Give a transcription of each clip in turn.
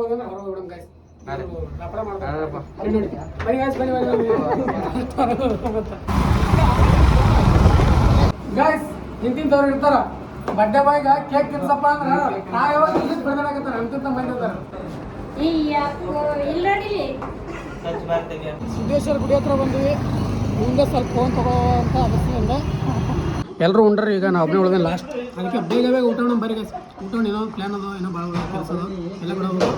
ಹೋಗೋದಂದ್ರೆ ಹೊರಗೆ ಹೋಗ್ಬಿಡೋಣ ಗಾಯ್ಸ್. ಲಪಡ ಮಾಡ್ತಾರೆ ನೋಡಿ. ಬನ್ನಿ ಗಾಯ್ಸ್, ಬನ್ನಿ ಗಾಯ್ಸ್. ಇಂತಿಂತವ್ರು ಇರ್ತಾರ ಬಡ್ಡೆ ಬಾಯ್ಗ ಕೇಕ್ ತಿನ್ಸಪ್ಪ ಅಂದ್ರ ನಾ ಯಾವಾಗ ಇಂಗ್ಲೀಷ್ ಬರ್ದಾಡಕತ್ತಾರ ಅಂತಿಂತ ಮಂದಿ ಇರ್ತಾರ. ಸಿದ್ದೇಶ್ವರ ಗುಡಿ ಹತ್ರ ಬಂದ್ವಿ. ಮುಂದೆ ಸ್ವಲ್ಪ ಫೋನ್ ತಗೋ ಅಂತ ಅನಿಸ್ಲಿಂದ ಎಲ್ಲರೂ ಉಂಡ್ರಿ. ಈಗ ನಾವು ಒಬ್ಬನೇ ಉಳಿದ ಲಾಸ್ಟ್. ಅದಕ್ಕೆ ಬೇಗ ಬೇಗ ಊಟ ಬರೀ ಗಾಯ್ಸ್. ಊಟ ಏನೋ ಪ್ಲಾನ್ ಅದ, ಏನೋ ಭಾಳ ಕೆಲಸ ಎಲ್ಲ ಬಿಡೋದು.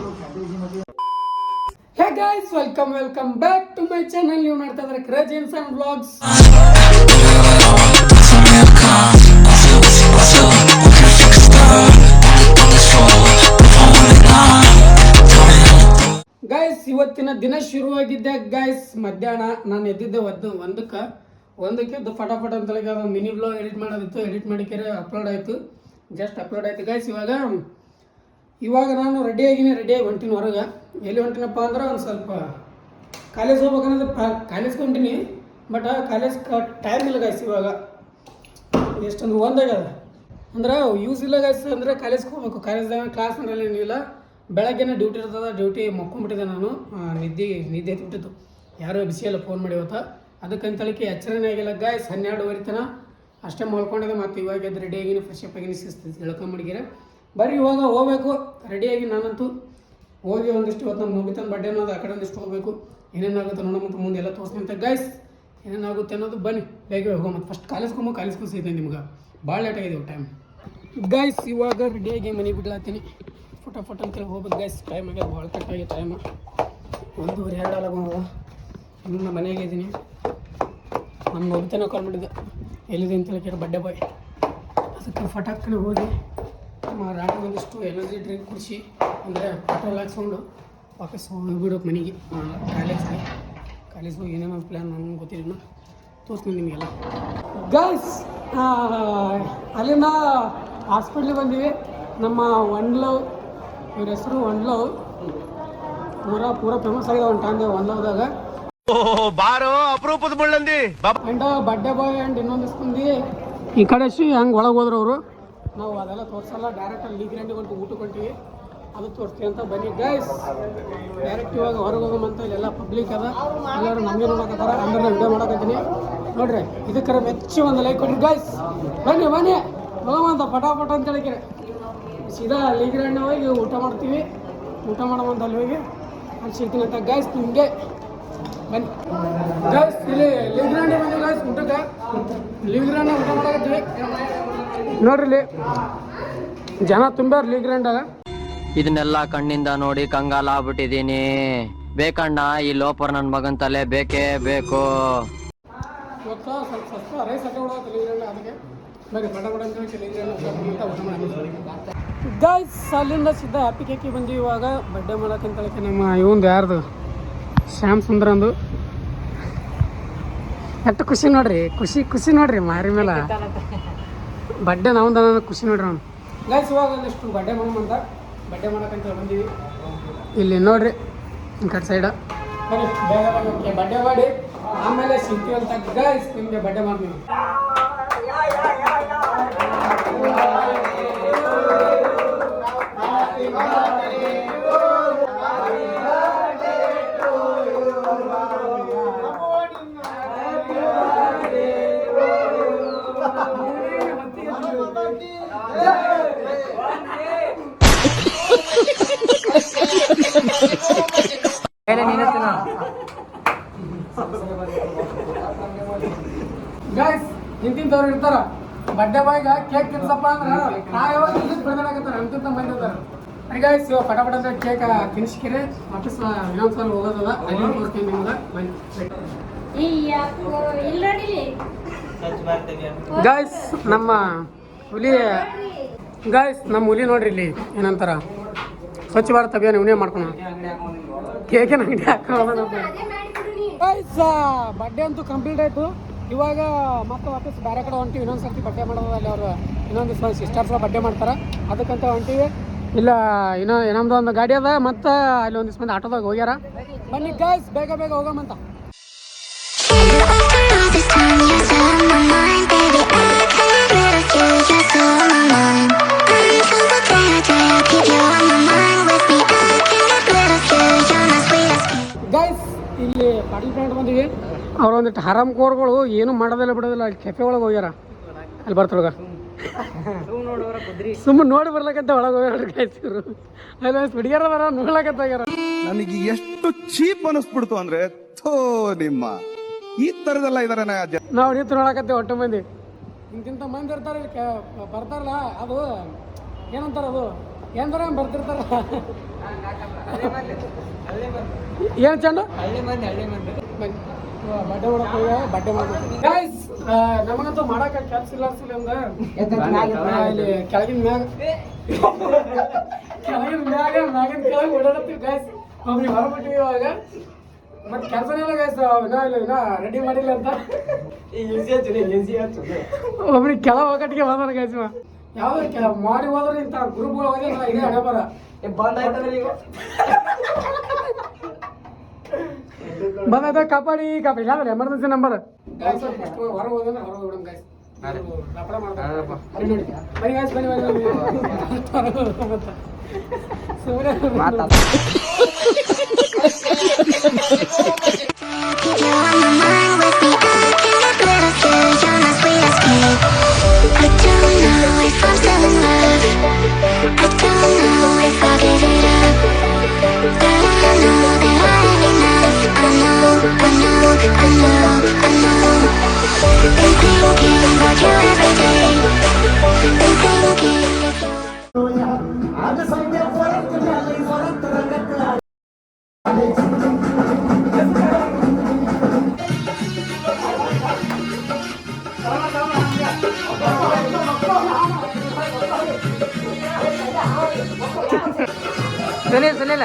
Hey guys, welcome back to my channel. ನೀವು ನೋಡ್ತಾ ಇದ್ದಾರೆ ಕ್ರೇಜಿ ಇನ್ಸನ್ ವ್ಲಾಗ್ಸ್. ಗೈಸ್, ಇವತ್ತಿನ ದಿನ ಶುರುವಾಗಿದ್ದೆ ಗೈಸ್. ಮಧ್ಯಾಹ್ನ ನಾನು ಎದ್ದಿದ್ದೆ ಒಂದಕ್ಕೆ ಫಟಾಫಟ್ ಅಂತ ಹೇಳಿ ಒಂದು ಮಿನಿ ಬ್ಲಾಗ್ ಎಡಿಟ್ ಮಾಡೋದಿತ್ತು. ಎಡಿಟ್ ಮಾಡಿಕೆರೆ ಅಪ್ಲೋಡ್ ಆಯಿತು. ಜಸ್ಟ್ ಅಪ್ಲೋಡ್ ಆಯಿತು ಗೈಸ್. ಇವಾಗ ನಾನು ರೆಡಿಯಾಗಿ ಹೊಂಟಿನಿ ಹೊರಗೆ. ಎಲ್ಲಿ ಹೊಂಟಿನಪ್ಪ ಅಂದ್ರೆ ಒಂದು ಸ್ವಲ್ಪ ಕಾಲೇಜ್ ಹೋಗ್ಬೇಕನ್ನೋದು ಕಾಲೇಜ್ಗೆ ಹೊಂಟೀನಿ. ಬಟ್ ಕಾಲೇಜ್ ಟೈಮ್ ಇಲ್ಲ ಗೈಸ್. ಇವಾಗ ಎಷ್ಟೊಂದು ಒಂದಾಗ್ಯದ ಅಂದ್ರೆ ಯೂಸ್ ಇಲ್ಲ ಗೈಸ್. ಅಂದರೆ ಕಾಲೇಜ್ಗೆ ಹೋಗ್ಬೇಕು. ಕಾಲೇಜ್ದಾಗ ಕ್ಲಾಸ್ ಅಂದ್ರೆ ಏನಿಲ್ಲ. ಬೆಳಗ್ಗೆನೇ ಡ್ಯೂಟಿ ಇರ್ತದೆ. ಡ್ಯೂಟಿ ಮಕ್ಕೊಂಡ್ಬಿಟ್ಟಿದ್ದೆ ನಾನು. ನಿದ್ದೆ ಎತ್ಬಿಟ್ಟಿತ್ತು. ಯಾರೋ ಬಿಸಿಯಲ್ಲ ಫೋನ್ ಮಾಡಿ ಇವತ್ತು. ಅದಕ್ಕಂತಳಿಕೆ ಎಚ್ಚರನೇ ಆಗಿಲ್ಲ ಗೈಸ್. 12:30 ತನಕ ಅಷ್ಟೇ ಮಲ್ಕೊಂಡಿದ್ದೆ. ಮತ್ತು ಇವಾಗ ಎದ್ದು ರೆಡಿಯಾಗಿನಿ, ಫ್ರೆಶ್ ಅಪ್ ಆಗಿನಿ, ಶಿಸ್ತು ಇಳ್ಕೊಂಬಿಡಿಗಿರೆ ಬರ್ರಿ ಇವಾಗ ಹೋಗ್ಬೇಕು. ರೆಡಿಯಾಗಿ ನಾನಂತೂ ಹೋಗಿ ಒಂದಿಷ್ಟು ಇವತ್ತು ನಮ್ಮ ಮುಗಿತನ ಬಡ್ಡೆ ಅನ್ನೋದು ಆ ಕಡೆ ಒಂದಿಷ್ಟು ಹೋಗಬೇಕು. ಏನೇನಾಗುತ್ತೆ ನೋಡೋ ಮತ್ತು ಮುಂದೆ ಎಲ್ಲ ತೋರಿಸ್ತೀನಿ ಅಂತ ಗೈಸ್. ಏನೇನಾಗುತ್ತೆ ಅನ್ನೋದು ಬನ್ನಿ ಬೇಗ ಹೋಗೋ. ಮತ್ತು ಫಸ್ಟ್ ಕಾಲೇಜ್ಗೆ ಸಿಗ್ತೀನಿ ನಿಮ್ಗೆ. ಭಾಳ ಲೇಟ್ ಆಗಿದೆ ಟೈಮ್ ಗೈಸ್. ಇವಾಗ ರೆಡಿಯಾಗಿ ಮನೆಗೆ ಬಿಡ್ಲಾತೀನಿ. ಫಟಾಫಟ್ ಅಂತೇಳಿ ಹೋಗ್ಬೇಕು ಗೈಸ್. ಟೈಮ್ ಆಗಿದೆ, ಭಾಳ ಕಟ್ಟಾಗಿ ಟೈಮ್ 1:02 ಆಗೋ. ಇನ್ನು ಮನೆಗೆ ಇದ್ದೀನಿ. ನಮ್ಮ ಮುಗಿತನ ಕಾಲ್ ಮಾಡಿದ್ದೆ ಎಲ್ಲಿದೆ ಅಂತೇಳಿ ಕೇಳಿ ಬಡ್ಡೆ ಬಾಯ್. ಅದಕ್ಕೆ ಫಟಾಕನೆ ಹೋಗಿ ರಾತ್ರಿ ಒಂದಿಷ್ಟು ಎನರ್ಜಿ ಡ್ರಿಂಕ್ ಕುಡಿಸಿ ಅಂದರೆ ಪೆಟ್ರೋಲ್ ಹಾಕ್ಸ್ಕೊಂಡು ವಾಪಸ್ ಹೋಗ್ಬಿಡೋಕೆ ಮನೆಗೆ. ಕಾಲೇಜ್ ಹೋಗಿ ಏನೇನೋ ಪ್ಲ್ಯಾನ್ ನನಗೆ ಗೊತ್ತಿಲ್ಲ, ತೋರಿಸ್ತೀನಿ ನಿಮಗೆಲ್ಲ ಗೈಸ್. ಅಲ್ಲಿಂದ ಹಾಸ್ಪಿಟ್ಲಿಗೆ ಬಂದೀವಿ. ನಮ್ಮ ಒನ್ ಲವ್, ಇವ್ರ ಹೆಸರು ಒನ್ ಲವ್. ಪೂರ ಫೇಮಸ್ ಆಗಿದೆ ಒಂದು ಟೈಮ್ ಒನ್ ಲವ್ದಾಗ. ಅಪರೂಪದ ಬಳ್ಳಂದಿ ಆ್ಯಂಡ್ ಬಡ್ಡೆ ಬಾಯ್ ಆ್ಯಂಡ್ ಇನ್ನೊಂದಿಷ್ಟು ಮಂದಿ ಈ ಕಡೆ ಹಂಗೆ ಒಳಗೆ ಹೋದ್ರು ಅವರು. ನಾವು ಅದೆಲ್ಲ ತೋರಿಸಲ್ಲ. ಡೈರೆಕ್ಟಲ್ಲಿ ಲೀಗ್ರ್ಯಾಂಡಿಗೆ ಹೊಂಟು ಊಟಕ್ಕೆ ಹೊಂಟಿವಿ. ಅದು ತೋರಿಸ್ತೀವಿ ಅಂತ ಬನ್ನಿ ಗೈಸ್. ಡೈರೆಕ್ಟ್ ಇವಾಗ ಹೊರಗೆ ಹೋಗೋಮಂತ ಇಲ್ಲೆಲ್ಲ ಪಬ್ಲಿಕ್ ಅದ. ಎಲ್ಲರೂ ನಮಗೆ ನೋಡಕತ್ತಾರ. ಅಂದ್ರೆ ನಾನು ವಿಡಿಯೋ ಮಾಡಕತ್ತೀನಿ ನೋಡ್ರಿ. ಇದಕ್ಕೆ ಮೆಚ್ಚಿ ಒಂದು ಲೈಕ್ ಕೊಡ್ರಿ ಗೈಸ್. ಬನ್ನಿ ಹೋಗೋಮಂತ ಪಟಾಪಟ ಅಂತ ಹೇಳಿಕೆ ಸೀದಾ ಲೀಗ್ರ್ಯಾಂಡ್ ಹೋಗಿ ಊಟ ಮಾಡ್ತೀವಿ. ಊಟ ಮಾಡೋಮಂತ ಅಲ್ಲಿ ಹೋಗಿ ಅಲ್ಲಿ ಸಿಗ್ತೀನಿ ಅಂತ ಗೈಸ್. ನಿಮಗೆ ಬನ್ನಿ ಗೈಸ್. ಇಲ್ಲಿ ಲೀಗ್ರ್ಯಾಂಡ್ ಬಂದಿ ಗೈಸ್ ಊಟಕ್ಕೆ. ಲೀಗ್ರ್ಯಾಂಡ್ ಊಟ ಮಾಡಕತ್ತೀವಿ ನೋಡ್ರಿ. ಇಲ್ಲಿ ಜನ ತುಂಬ್ಯಾರ ಲೀಗ್ರ್ಯಾಂಡಾಗ. ಇದನ್ನೆಲ್ಲ ಕಣ್ಣಿಂದ ನೋಡಿ ಕಂಗಾಲ ಆಗ್ಬಿಟ್ಟಿದೀನಿ. ಬೇಕಣ್ಣ ಈ ಲೋಪರ್ ನನ್ನ ಮಗನ್ ತಲೆ ಬೇಕೇ ಬೇಕು. ಇವತ್ತು ಸ್ವಲ್ಪ ರೈಸ್ ಹಾಕಿ ಬಿಡೋದು ಲೀಗ್ರ್ಯಾಂಡ್. ಅದಕ್ಕೆ ಬರೀ ಬಡ ಅಂತ ಲೀಗ್ರ್ಯಾಂಡ್ ಊಟ ಮಾಡಿ ಗೈಸ್. ಅಲ್ಲಿಂದ ಸಿದ್ಧ ಹ್ಯಾಪಿ ಕೇಕಿ ಬಂದು ಇವಾಗ ಬಡ್ಡೆ ಮಾಡೋಕ್ಕಂತ ಹೇಳಕ್ಕೆ ನಮ್ಮ ಇವಂದು ಯಾರ್ದು ಶ್ಯಾಮ್ ಸುಂದರಂದು ಎಷ್ಟು ಖುಷಿ ನೋಡ್ರಿ. ಖುಷಿ ನೋಡ್ರಿ ಮಾರಿ ಮೇಲೆ ಬಡ್ಡೆ ನಾವಂದ ಖುಷಿ ನೋಡ್ರಿ ಅವ್ನು ಗೈಸ್. ಇವಾಗ ಒಂದಿಷ್ಟು ಬಡ್ಡೆ ಮಾಡೋಕ್ಕಂತ ಬಂದೀವಿ. ಇಲ್ಲಿ ನೋಡ್ರಿ ಈ ಕಡೆ ಸೈಡ. ಬನ್ನಿ ಬೇಗ ಬಡ್ಡೆ ಮಾಡಿ ಆಮೇಲೆ ಸಿಗ್ತೀವಿ ಅಂತ ಗೈಸ್. ನಿಮಗೆ ಬಡ್ಡೆ ಮಾಡ್ತೀವಿ. ಗೈಸ್, ಇಂತಿಂತವ್ರು ಇರ್ತಾರ ಬಡ್ಡೆ ಬಾಯ್ಗ ಕೇಕ್ ತಿನ್ಸಪ್ಪ ಅಂದ್ರ ನಾ ಯಾವಾಗ ಇಂಗ್ಲೀಷ್ ಬರ್ದಾಡಕತ್ತಾರ ಅಂತಿಂತ ಮಂದಿ ಇರ್ತಾರ. ಗೈಸ್ ಇವಾಗ ಪಟಾಪಟ ಅಂತ ಕೇಕ್ ತಿನ್ಸಿಕಿರಿ ವಾಪಸ್ ಇನ್ನೊಂದ್ಸಲ ಹೋಗೋದದ. ಅಲ್ಲಿ ತೋರಿಸ್ತೀನಿ ನಿಮ್ಗೆ ಗೈಸ್. ನಮ್ಮ ಹುಲಿ ನೋಡ್ರಿ. ಇಲ್ಲಿ ಏನಂತಾರ ಸ್ವಚ್ಛ ಭಾರತ್ ಅಭಿಯಾನ ಇವನೇ ಮಾಡ್ಕೊಳ. ಕೇಕಿನ ಅಂಗಡಿ ಹಾಕೋದ ಗೈಸ್. ಬಡ್ಡೆ ಅಂತೂ ಕಂಪ್ಲೀಟ್ ಆಯ್ತು. ಇವಾಗ ಮತ್ತೆ ವಾಪಸ್ ಬೇರೆ ಕಡೆ ಹೊಂಟಿವಿ. ಇನ್ನೊಂದು ಸರ್ತಿ ಬಡ್ಡೆ ಮಾಡೋದು. ಅಲ್ಲಿ ಅವರು ಇನ್ನೊಂದು ಸಿಸ್ಟರ್ಸ್ ಬಡ್ಡೆ ಮಾಡ್ತಾರೆ. ಅದಕ್ಕಂತ ಹೊಂಟಿವಿ. ಇಲ್ಲ ಇನ್ನೊಂದು ಒಂದು ಗಾಡಿ ಅದ. ಮತ್ತು ಅಲ್ಲಿ ಒಂದಿಷ್ಟು ಮಂದಿ ಆಟೋದಾಗ ಹೋಗ್ಯಾರ. ಬನ್ನಿ ಗೈಸ್ ಬೇಗ ಹೋಗೋಮಂತ. Keep you on my mind with me. I can ಅವ್ರು ಒಂದಿಟ್ಟು ಹರಾಮ್ ಕೋರ್ಗಳು ಏನು ಮಾಡೋದಿಲ್ಲ ಬಿಡೋದಿಲ್ಲ ಅಲ್ಲಿ ಕೆಫೆ ಒಳಗೆ ಹೋಗ್ಯಾರ ಅಲ್ಲಿ ಬರ್ತಾಳಗ ಸುಮ್ಮನೆ ನೋಡಿ ಬರ್ಲಕ್ಕಂತ ಒಳಗೆ ಹೋಗ್ಯಾರ ಕಾಯ್ತಿರು ಅಲ್ಲ ಹುಡುಗಿಯರ ಬರ ನೋಡ್ಲಕ್ಕಂತ ಹೋಗ್ಯಾರ. ನನಗೆ ಎಷ್ಟು ಚೀಪ್ ಅನಿಸ್ಬಿಡ್ತು ಅಂದ್ರೆ ಥೋ ನಿಮ್ಮ ಈ ತರದೆಲ್ಲ ಇದಾರೆ. ನಾವು ನಿಂತು ನೋಡಕತ್ತೇವೆ ಒಟ್ಟು ಮಂದಿ ಇಂತಿಂತ ಮಂದಿ ಇರ್ತಾರೆ ಬರ್ತಾರಲ್ಲ ಅದು ಏನಂತಾರ ಅದು ಏನಾರ ಬರ್ತಿರ್ತಾರ ಏನು ಚಂಡು ಬಡ್ಡೆ ಹೊಡಕ್ ಹೋಗ್ಯ ಬಡ್ಡೆ ಮಾಡ್ಬೇಕು ಗೈಸ್. ನಮಗಂತೂ ಮಾಡಕ ಕೆಲಸ ಇಲ್ಲ ಇಲ್ಲಿ ಕೆಳಗಿನ ಮ್ಯಾಗ ಮ್ಯಾಗಿನ ಕೆಳಗೆ ಓಡಾಡತ್ತೀವಿ ಗೈಸ್. ಒಬ್ರಿಗೆ ಹೊರಬಿಟ್ಟಿವಿ ಇವಾಗ ಮತ್ತೆ ಕೆಲಸನೇ ಇಲ್ಲ ಗೈಸ್. ಇನ್ನ ರೆಡಿ ಮಾಡಿಲ್ಲ ಅಂತ ಒಬ್ರಿಗೆ ಕೆಳ ಒಕ್ಕಟ್ಟಿಗೆ ಬಂದಾರ ಗೈಸ್. ಯಾವ್ದು ಮಾಡಿ ಹೋದ್ರೆ ಇಂಥ ಗ್ರೂಪ್ಗಳು ಹೋದ್ರೆ ಇದೇ ಹಣೆ ಬರ ಬಂದ ಕಾಪಾಡಿ ಕಾಪಾಡಿ ಯಾವ್ದು ಎಮರ್ಜೆನ್ಸಿ ನಂಬರ್ ಹೊರ ಹೋದ್ರೆ ಹೊರ ಹೋಗ್ಬಿಡಮ್ ಗೈಸ್. ಲಪಡ ಮಾಡ್ತಾರೆ ಬನ್ನಿ ಗೈಸ್ ಬನ್ನಿ ಸುಮ್ಮನೆ ಸುನಿಲ್ಲ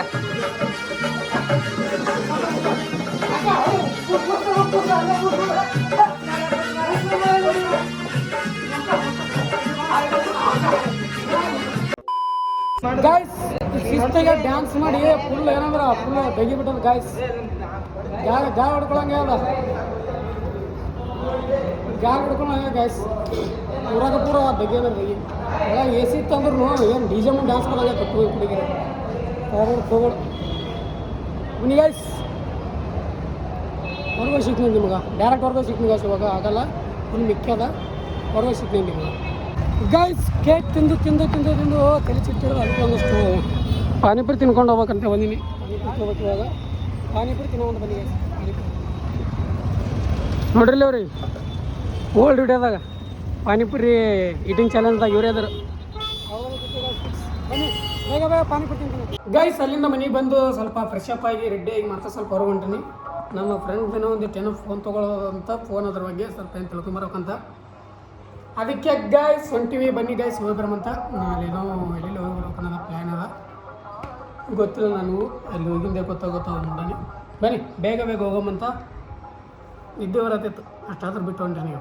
ಗಾಯ್ಸ್ ಶಿಸ್ತಾಗ ಡ್ಯಾನ್ಸ್ ಮಾಡಿ ಫುಲ್ ಏನಂದ್ರ ಫುಲ್ ತೆಗಿಬಿಟ್ಟದ ಗಾಯ್ಸ್. ಗಾಯ ಹೊಡ್ಕೊಳಂಗೆ ಅದ ಗಾಯ ಹೊಡ್ಕೊಳಂಗ ಗಾಯ್ಸ್. ಊರಾಗ ಪೂರ ತೆಗಿಯೋದ ತೆಗಿ ಎಲ್ಲ ಎ ಸಿ ಇತ್ತಂದ್ರೂ ಏನು ಡಿ ಜೆ ಮುಂದೆ ಡ್ಯಾನ್ಸ್ ಮಾಡಂಗೆ ಕಟ್ಟು ಹುಡುಗಿರ ತಗೋಡು ಬನ್ನಿ ಗಾಯ್ಸ್. ಹೊರಗೆ ಸಿಕ್ತೀನಿ ನಿಮ್ಗೆ ಡೈರೆಕ್ಟ್ ಹೊರಗೆ ಸಿಕ್ತೀನಿ ಗಾಯ್ಸ್. ಇವಾಗ ಆಗಲ್ಲ ಇನ್ನು ಮಿಕ್ಕದ ಹೊರಗೆ ಸಿಕ್ತೀನಿ ನಿಮ್ಗೆ ಗಾಯ್ಸ್. ಕೇಕ್ ತಿಂದು ತಿಂದು ತಿಂದು ತಿಂದು ತಲೆ ಚಿಟ್ಟಿರೋದು ಅದಕ್ಕೆ ಒಂದಷ್ಟು ಪಾನಿಪುರಿ ತಿನ್ಕೊಂಡು ಹೋಗ್ಬೇಕಂತ ಬಂದೀನಿ. ಪಾನಿಪುರಿ ಹೋಗ್ಬೇಕು ಇವಾಗ. ಪಾನಿಪುರಿ ತಿನ್ನೋದು ಬನ್ನಿ ಗಾಯ್ಸ್. ಪಾನಿಪುರಿ ನೋಡ್ರಿಲ್ಲ ಅವ್ರಿ ಓಲ್ಡ್ ವಿಡಿಯೋದಾಗ ಪಾನಿಪುರಿ ಈಟಿಂಗ್ ಚಾಲೆಂಜ್ದಾಗ ಇವರೇ ಅದರು. ಬನ್ನಿ ಬೇಗ ಬೇಗ ಪಾನಿಪುರಿ ತಿಂತೀನಿ ಗೈಸ್. ಅಲ್ಲಿಂದ ಮನೆಗೆ ಬಂದು ಸ್ವಲ್ಪ ಫ್ರೆಶ್ ಅಪ್ ಆಗಿ ರೆಡಿ ಆಗಿ ಮತ್ತೆ ಸ್ವಲ್ಪ ಹೊರಗೆ ಹೊಂಟೀನಿ. ನಮ್ಮ ಫ್ರೆಂಡ್ ಏನೋ ಒಂದಿಟ್ಟು ಏನೋ ಫೋನ್ ತೊಗೊಳ್ಳೋದಂತ ಫೋನ್ ಅದ್ರ ಬಗ್ಗೆ ಸ್ವಲ್ಪ ಏನು ತಿಳ್ಕೊಂಬರೋಕಂತ ಅದಕ್ಕೆ ಗೈಸ್ ಹೊಂಟಿವಿ. ಬನ್ನಿ ಗೈಸ್ ಹೋಗಿ ಬರಮಂತ. ಅಲ್ಲೇನೋ ಎಲ್ಲೆಲ್ಲಿ ಹೋಗಿ ಬರ್ಬೇಕು ಅನ್ನೋದು ಪ್ಲ್ಯಾನ್ ಅದ. ಗೊತ್ತಿಲ್ಲ ನಾನು ಅಲ್ಲಿ ಹೋಗಿಂದೆ ಗೊತ್ತಾಗ ನೋಡೋಣ. ಬನ್ನಿ ಬೇಗ ಬೇಗ ಹೋಗಮಂತ. ನಿದ್ದೆ ಬರತ್ತಿತ್ತು ಅಷ್ಟಾದ್ರೂ ಬಿಟ್ಟು ಹೊಂಟೀನಿ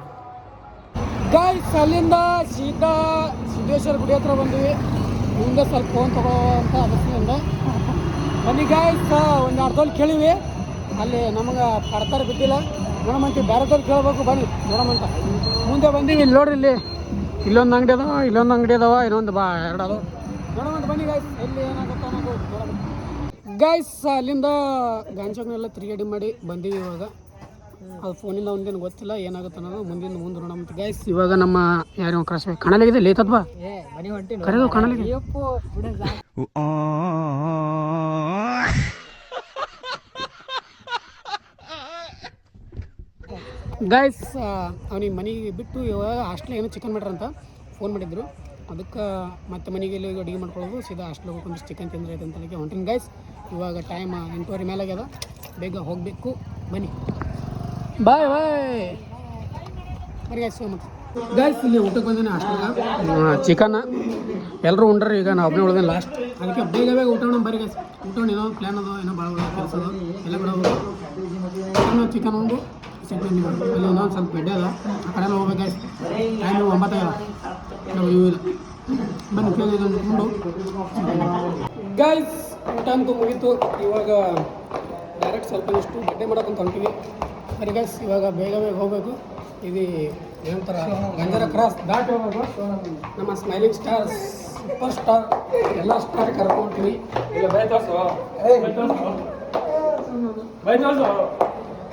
ಗೈಸ್. ಅಲ್ಲಿಂದ ಸೀದಾ ಸಿದ್ದೇಶ್ವರ ಗುಡಿ ಹತ್ರ ಬಂದ್ವಿ. ಮುಂದೆ ಸ್ವಲ್ಪ ಫೋನ್ ತೊಗೊಳ್ಳೋಂತ ಅದರಿಂದ ಬನ್ನಿ ಗೈಸ್. ಒಂದು ಅರ್ಧಲ್ಲಿ ಕೇಳಿವಿ ಅಲ್ಲಿ ನಮಗೆ ಪಡ್ತಾರೆ ಬಿದ್ದಿಲ್ಲ ನೋಡಮಂತ. ಬೇರೆದವ್ರು ಕೇಳಬೇಕು ಬನ್ನಿ ನೋಡಮಂತ. ಮುಂದೆ ಬಂದೀವಿ. ಇಲ್ಲಿ ನೋಡ್ರಿ ಇಲ್ಲಿ ಇಲ್ಲೊಂದು ಅಂಗಡಿ ಅದಾವ ಇಲ್ಲೊಂದು ಅಂಗಡಿ ಅದಾವ ಇನ್ನೊಂದು ಎರಡು ಅದಾವ ನೋಡಮಂತ. ಬನ್ನಿ ಗೈಸ್ ಎಲ್ಲಿ ಏನಾಗುತ್ತೆ ಅನ್ನೋದು ಗೈಸ್. ಅಲ್ಲಿಂದ ಗಾಂಚೋಕ್ನೆಲ್ಲ ತಿರುಗಾಡಿ ಮಾಡಿ ಬಂದೀವಿ. ಇವಾಗ ಅದು ಫೋನಿಂದ ಒಂದೇನು ಗೊತ್ತಿಲ್ಲ ಏನಾಗುತ್ತೆ ಅನ್ನೋದು ಮುಂದೆ ನೋಡೋಣ ಗೈಸ್. ಇವಾಗ ನಮ್ಮ ಯಾರು ಕಳಿಸ್ಬೇಕು ಕಣಲಿಗಿದೆ ಲೇತದ್ವಾ ಕರೆದು ಕಣಲಿಗೆ ಗೈಸ್. ಅವನಿಗೆ ಮನೆಗೆ ಬಿಟ್ಟು ಇವಾಗ ಹಾಸ್ಟೆಲ್ ಏನೋ ಚಿಕನ್ ಮಾಡ್ಯಾರ ಅಂತ ಫೋನ್ ಮಾಡಿದ್ರು. ಅದಕ್ಕೆ ಮತ್ತೆ ಮನೆಗೆ ಅಡುಗೆ ಮಾಡ್ಕೊಳ್ಳೋದು ಸೀದಾ ಹಾಸ್ಟೆಲ್ ಹೋಗ್ಕೊಂಡು ಚಿಕನ್ ತಿಂದ್ರೆ ಐತೆ ಅಂತ ಹೊಂಟಿನಿ ಗೈಸ್. ಇವಾಗ ಟೈಮ್ 8:30 ಮೇಲೆ ಆಗ್ಯದ. ಬೇಗ ಹೋಗಬೇಕು ಬನ್ನಿ. ಬಾಯ್ ಬಾಯ್ ಬರೀ ಗೈಸ್. ಮತ್ತೆ ಗೈಸ್ ಇಲ್ಲಿ ಊಟಕ್ಕೆ ಬಂದೇನೆ ಹಾಸ್ಟೆಲ್ಗೆ. ಚಿಕನ್ ಎಲ್ಲರೂ ಉಂಡ್ರಿ. ಈಗ ನಾವು ಒಬ್ಬನೇ ಉಳ್ದೇನೆ ಲಾಸ್ಟ್. ಅದಕ್ಕೆ ಬೇಗ ಬೇಗ ಊಟ ಬರೀ ಗೈಸ್. ಊಟ ಏನೋ ಪ್ಲ್ಯಾನ್ ಅದು ಏನೋ ಭಾಳ ಕೆಲಸ ಅದು ಎಲ್ಲ ಬಿಡೋದು. ಚಿಕನ್ ಉಂಡು ಚಟ್ನಿ ಅಲ್ಲಿ ಇನ್ನೊಂದು ಸ್ವಲ್ಪ ಎಡ್ಡೆ ಅದ ಆ ಕಡೆ ಹೋಗ್ಬೇಕು ಗೈಸ್. ಟೈಮ್ 9 ಆಗ್ಯದ. ನಾವು ಇವು ಇಲ್ಲ ಬನ್ನಿ ಕೇಳಿ ಅಂದ್ಕೊಂಡು ಗೈಸ್. ಊಟ ಅಂತೂ ಮುಗೀತು. ಇವಾಗ ಡೈರೆಕ್ಟ್ ಸ್ವಲ್ಪ ಇಷ್ಟು ಬಡ್ಡೆ ಮಾಡೋಕ್ಕಂತ ಹೊಂಟಿವಿ ಬರೀ ಗೈಸ್. ಇವಾಗ ಬೇಗ ಬೇಗ ಹೋಗಬೇಕು. ಇದು ಏನಂತಾರ ಗಂಜರ ಕ್ರಾಸ್ ದಾಟಿ ಹೋಗ್ಬೇಕು. ನಮ್ಮ ಸ್ಮೈಲಿಂಗ್ ಸ್ಟಾರ್ ಸೂಪರ್ ಸ್ಟಾರ್ ಎಲ್ಲ ಸ್ಟಾರ್ ಕರ್ಕೊಂಡ್ತೀವಿ. ಇಲ್ಲ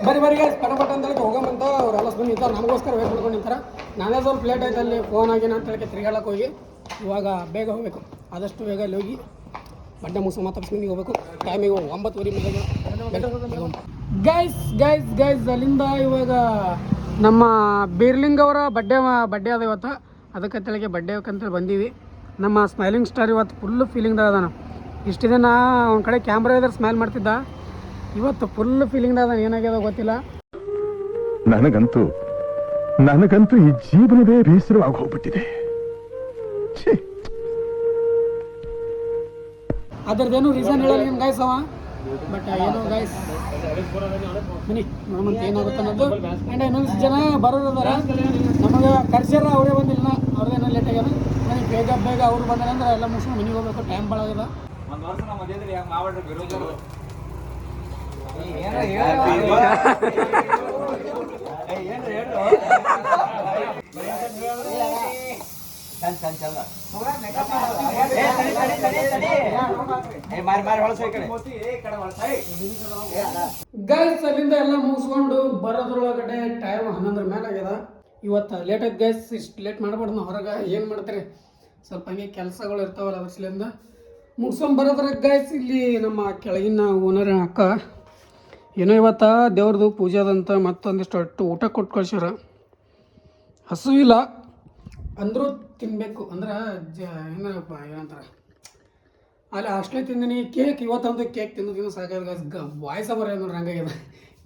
ಬರಿ ಗೈಸ್ ಪಟ ಅಂತ ಹೋಗಂತ ಅವ್ರೆಲ್ಲ ಬಂದು ನಿಂತಾರೆ, ನಮಗೋಸ್ಕರ ವೇಟ್ ಮಾಡ್ಕೊಂಡು ನಿಂತಾರೆ. ನಾನೇ ಸ್ವಲ್ಪ ಲೇಟ್ ಆಯ್ತು ಅಲ್ಲಿ ಫೋನ್ ಆಗಿನ ಅಂತ ಹೇಳಿ ತಿರುಗಾಡಕ್ಕೆ ಹೋಗಿ. ಇವಾಗ ಬೇಗ ಹೋಗಬೇಕು, ಆದಷ್ಟು ಬೇಗ ಅಲ್ಲಿ ಹೋಗಿ ಬಡ್ಡೆ ಮುಗಿಸ್ ಮಾತಾಡ್ಸ್ಕೊಂಡು ಹೋಗ್ಬೇಕು. ಟೈಮಿಗೆ 9:30 ಮೇಲೆ ಗೈಸ್ ಅಲ್ಲಿಂದ ಇವಾಗ ನಮ್ಮ ಬೀರ್ಲಿಂಗ್ ಅವರ ಬಡ್ಡೆ ಅದ ಇವತ್ತು. ಅದಕ್ಕೆ ತೆಳಗೆ ಬಡ್ಡೆ ಅಂತೇಳಿ ಬಂದೀವಿ. ನಮ್ಮ ಸ್ಮೈಲಿಂಗ್ ಸ್ಟಾರ್ ಇವತ್ತು ಫುಲ್ ಫೀಲಿಂಗ್ದಾಗ ಅದಾನ. ಇಷ್ಟು ದಿನ ಒಂದು ಕಡೆ ಕ್ಯಾಮ್ರಾ ಇದ್ರೆ ಸ್ಮೈಲ್ ಮಾಡ್ತಿದ್ದ, ಇವತ್ತು ಫುಲ್ ಫೀಲಿಂಗ್ದಾಗ ಅದಾನ. ಏನಾಗ್ಯದ ಗೊತ್ತಿಲ್ಲ. ನನಗಂತೂ ಈ ಜೀವನವೇ ಬೇಸರವಾಗಿ ಹೋಗ್ಬಿಟ್ಟಿದೆ. ಅದ್ರದ್ದೇನು ರೀಸನ್ ಹೇಳಲ್ಲ ನಿಮ್ಮ ಗಾಯ್ಸ್ ಅವ, ಬಟ್ ಏನೋ ಗಾಯ್ಸ್ ಬನ್ನಿ ನೋಡಂತ ಏನಾಗುತ್ತೆ ಅನ್ನೋದು. ಆ್ಯಂಡ್ ಇನ್ನೊಂದು ಜನ ಬರೋರು ಅದಾರ, ನಮಗೆ ಕರ್ಸ್ಯಾರ, ಅವರೇ ಬಂದಿಲ್ಲ, ಅವ್ರದ್ದೇನೋ ಲೇಟ್ ಆಗ್ಯದ. ನನಗೆ ಬೇಗ ಅವ್ರು ಬಂದ್ರೆ ಅಂದ್ರೆ ಎಲ್ಲ ಮುಗಿಸ್ಕೊಂಡು ಮನೆಗೆ ಹೋಗ್ಬೇಕು, ಟೈಮ್ ಭಾಳ ಆಗ್ಯದ. ಗೈಸ್ ಅಲ್ಲಿಂದ ಎಲ್ಲ ಮುಗಿಸ್ಕೊಂಡು ಬರೋದ್ರೊಳಗಡೆ ಟೈಮ್ 11 ಮೇಲೆ ಆಗ್ಯದ. ಇವತ್ತು ಲೇಟ್ ಆಯ್ತು ಗೈಸ್. ಇಷ್ಟು ಲೇಟ್ ಮಾಡಬಾರ್ದು ನಾವು ಹೊರಗೆ. ಏನು ಮಾಡ್ತಾರೆ, ಸ್ವಲ್ಪ ಹಂಗೆ ಕೆಲಸಗಳು ಇರ್ತಾವಲ್ಲ, ಅದ್ರಸಲಿಂದ ಮುಗಿಸ್ಕೊಂಡು ಬರೋದ್ರಾಗ ಗೈಸ್ ಇಲ್ಲಿ ನಮ್ಮ ಕೆಳಗಿನ ಓನರ್ ಅಕ್ಕ ಏನೋ ಇವತ್ತು ದೇವ್ರದ್ದು ಪೂಜೆ ಅದಂತ ಮತ್ತೊಂದಿಷ್ಟು ಅಟ್ಟು ಊಟ ಕೊಟ್ಟು ಕಳ್ಸ್ಯಾರ. ಹಸುವಿಲ್ಲ ಅಂದರೂ ತಿನ್ನಬೇಕು ಅಂದ್ರೆ ಏನಪ್ಪ ಏನಂತಾರೆ, ಅಲ್ಲಿ ಅಷ್ಟೇ ತಿಂದಿನಿ. ಕೇಕ್ ಇವತ್ತಂತೂ ಕೇಕ್ ತಿಂದು ಸಾಕಾಗಿದೆ ಗೈಸ್. ವಾಯ್ಸ್ ಬರ ನೋಡ್ರಿ ಹಂಗಾಗ್ಯದ.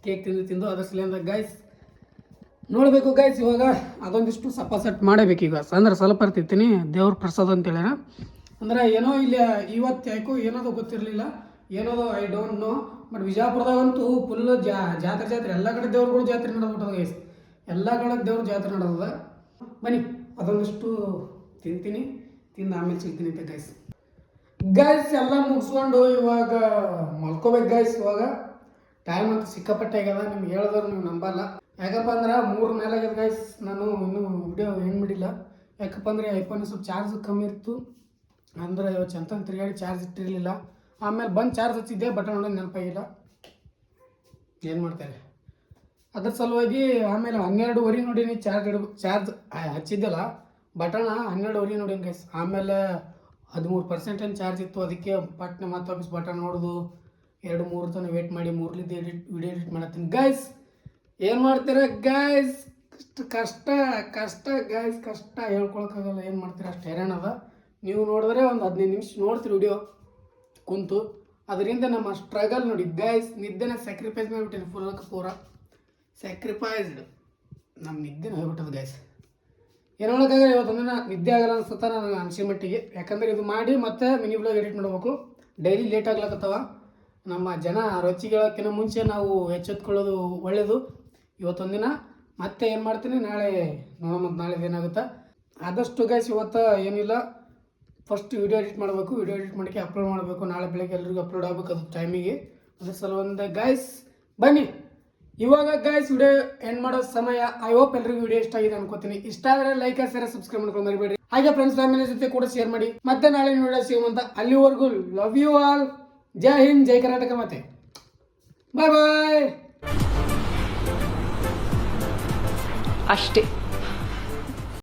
ಕೇಕ್ ತಿಂದು ಅದ್ರ ಸಲಿಂದ ಗೈಸ್ ನೋಡಬೇಕು ಗೈಸ್. ಇವಾಗ ಅದೊಂದಿಷ್ಟು ಸೆಟ್ ಮಾಡಬೇಕು ಈಗ. ಅಂದ್ರೆ ಸ್ವಲ್ಪ ಇರ್ತಿರ್ತೀನಿ ದೇವ್ರ ಪ್ರಸಾದ ಅಂತೇಳ್ಯಾರ. ಅಂದ್ರೆ ಏನೋ ಇಲ್ಲಿ ಇವತ್ತು ಯಾಕೋ ಏನೋದು ಗೊತ್ತಿರಲಿಲ್ಲ, ಏನೋದು ಐ ಡೋಂಟ್ ನೋ. ಬಟ್ ವಿಜಯಪುರದಾಗಂತೂ ಫುಲ್ ಜಾತ್ರೆ ಎಲ್ಲ ಕಡೆ ದೇವ್ರುಗಳು ಜಾತ್ರೆ ನಡೆದ್ಬಿಟ್ಟದ ಗೈಸ್. ಎಲ್ಲ ಕಡೆ ದೇವ್ರ ಜಾತ್ರೆ ನಡೆದದ. ಬನ್ನಿ ಅದೊಂದಿಷ್ಟು ತಿಂದು ಆಮೇಲೆ ಸಿಗ್ತೀನಿ ಅಂತ ಗೈಸ್. ಎಲ್ಲ ಮುಗಿಸ್ಕೊಂಡು ಇವಾಗ ಮಲ್ಕೋಬೇಕು ಗೈಸ್. ಇವಾಗ ಟೈಮ್ ಅಂತೂ ಸಿಕ್ಕಾಪಟ್ಟೆ ಆಗ್ಯದ. ನಿಮ್ಗೆ ಹೇಳಿದ್ರು ನೀವು ನಂಬಲ್ಲ. ಯಾಕಪ್ಪ ಅಂದ್ರೆ 3 ಮೇಲೆ ಆಗ್ಯದ ಗೈಸ್. ನಾನು ಇನ್ನೂ ವಿಡಿಯೋ ಏನು ಮಾಡಿಲ್ಲ. ಯಾಕಪ್ಪ ಅಂದರೆ ಐಫೋನ್ ಸ್ವಲ್ಪ ಚಾರ್ಜ್ ಕಮ್ಮಿ ಇತ್ತು, ಅಂದ್ರೆ ಇವತ್ತು ಚಂತಂಗೆ ತಿರುಗಾಡಿ ಚಾರ್ಜ್ ಇಟ್ಟಿರಲಿಲ್ಲ. ಆಮೇಲೆ ಬಂದು ಚಾರ್ಜ್ ಹಚ್ಚಿದ್ದೆ, ಬಟನ್ ನೋಡೋದು ನೆನಪಾಗಿಲ್ಲ. ಏನು ಮಾಡ್ತಾರೆ ಅದ್ರ ಸಲುವಾಗಿ ಆಮೇಲೆ 12:30 ನೋಡೀನಿ ಚಾರ್ಜ್ ಹಚ್ಚಿದ್ದೆಲ್ಲ. ಬಟನ್ 12:30 ನೋಡೀನಿ ಗೈಸ್. ಆಮೇಲೆ 13% ಏನು ಚಾರ್ಜ್ ಇತ್ತು. ಅದಕ್ಕೆ ಪಟ್ನೆ ಮತ್ತೆ ವಾಪಸ್ ಬಟನ್ ನೋಡೋದು 2-3 ತನಕ ವೇಟ್ ಮಾಡಿ 3ಲಿಂದ ವಿಡಿಯೋ ಎಡಿಟ್ ಮಾಡತ್ತೀನಿ ಗೈಸ್. ಏನು ಮಾಡ್ತೀರ ಗೈಸ್, ಕಷ್ಟ ಗೈಸ್, ಕಷ್ಟ ಹೇಳ್ಕೊಳಕ್ಕಾಗಲ್ಲ. ಏನು ಮಾಡ್ತೀರ, ಅಷ್ಟು ಹೆರಾಣದ. ನೀವು ನೋಡಿದ್ರೆ ಒಂದು 15 ನಿಮಿಷ ನೋಡ್ತೀರಿ ವಿಡಿಯೋ ಕುಂತು. ಅದರಿಂದ ನಮ್ಮ ಸ್ಟ್ರಗಲ್ ನೋಡಿ ಗೈಸ್. ನಿದ್ದೆನ ಸ್ಯಾಕ್ರಿಫೈಸ್ ಮಾಡಿಬಿಟ್ಟಿನಿ, ಪೂರ ಸ್ಯಾಕ್ರಿಫೈಸ್ಡ್. ನಮ್ಮ ನಿದ್ದೆನ ಹೋಗ್ಬಿಟ್ಟದ ಗೈಸ್. ಏನು ಹೇಳೋಕ್ಕಾಗಲ್ಲ. ಇವತ್ತೊಂದಿನ ನಿದ್ದೆ ಆಗಲ್ಲ ಅನ್ಸುತ್ತಾ ನನಗೆ ಅನಿಸಿ ಮಟ್ಟಿಗೆ. ಯಾಕಂದರೆ ಇದು ಮಾಡಿ ಮತ್ತೆ ಮಿನಿ ಬ್ಲಾಗ್ ಎಡಿಟ್ ಮಾಡಬೇಕು. ಡೈಲಿ ಲೇಟ್ ಆಗ್ಲಕ್ಕತ್ತವ. ನಮ್ಮ ಜನ ರೊಚ್ಚಿಗಳಕ್ಕಿಂತ ಮುಂಚೆ ನಾವು ಎಚ್ಚೆತ್ಕೊಳ್ಳೋದು ಒಳ್ಳೆಯದು. ಇವತ್ತೊಂದಿನ ಮತ್ತೆ ಏನು ಮಾಡ್ತೀನಿ, ನಾಳೆ ನೋಡೋಣ ನಾಳೆ ಏನಾಗುತ್ತೆ. ಆದಷ್ಟು ಗೈಸ್ ಇವತ್ತು ಏನಿಲ್ಲ, ಫಸ್ಟ್ ವಿಡಿಯೋ ಎಡಿಟ್ ಮಾಡಬೇಕು. ವಿಡಿಯೋ ಎಡಿಟ್ ಮಾಡೋಕ್ಕೆ ಅಪ್ಲೋಡ್ ಮಾಡಬೇಕು. ನಾಳೆ ಬೆಳಗ್ಗೆ ಎಲ್ರಿಗೂ ಅಪ್ಲೋಡ್ ಆಗಬೇಕು ಅದು ಟೈಮಿಗೆ. ಅದ್ರ ಸಲುವಾಗಿ ಗೈಸ್ ಬನ್ನಿ ಇವಾಗ ಗೈಸ್ ವಿಡಿಯೋ ಎಂಡ್ ಮಾಡೋ ಸಮಯ. ಐ ಹೋಪ್ ಎಲ್ರಿಗೂ ವಿಡಿಯೋ ಇಷ್ಟ ಆಗಿದೆ ಅನ್ಕೋತೀನಿ. ಇಷ್ಟ ಆದರೆ ಲೈಕ್ ಶೇರ್ ಸಬ್ಸ್ಕ್ರೈಬ್ ಮಾಡ್ಕೊಂಡು ಮರಿಬೇಡಿ. ಹಾಗೆ ಫ್ರೆಂಡ್ಸ್ ಫ್ಯಾಮಿಲಿ ಜೊತೆ ಕೂಡ ಶೇರ್ ಮಾಡಿ. ಮತ್ತೆ ನಾಳೆ ವಿಡಿಯೋ ಸಿಗುವಂತ. ಅಲ್ಲಿವರೆಗೂ ಲವ್ ಯು ಆಲ್. ಜೈ ಹಿಂದ್, ಜೈ ಕರ್ನಾಟಕ. ಮತ್ತೆ ಬಾಯ್ ಬಾಯ್. ಅಷ್ಟೇ.